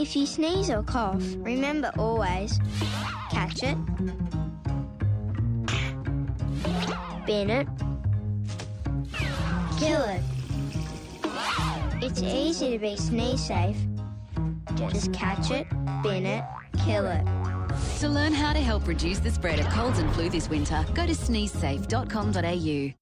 If you sneeze or cough, remember always, catch it, bin it, kill it. It's easy to be sneeze safe. Just catch it, bin it, kill it. To learn how to help reduce the spread of colds and flu this winter, go to sneezesafe.com.au.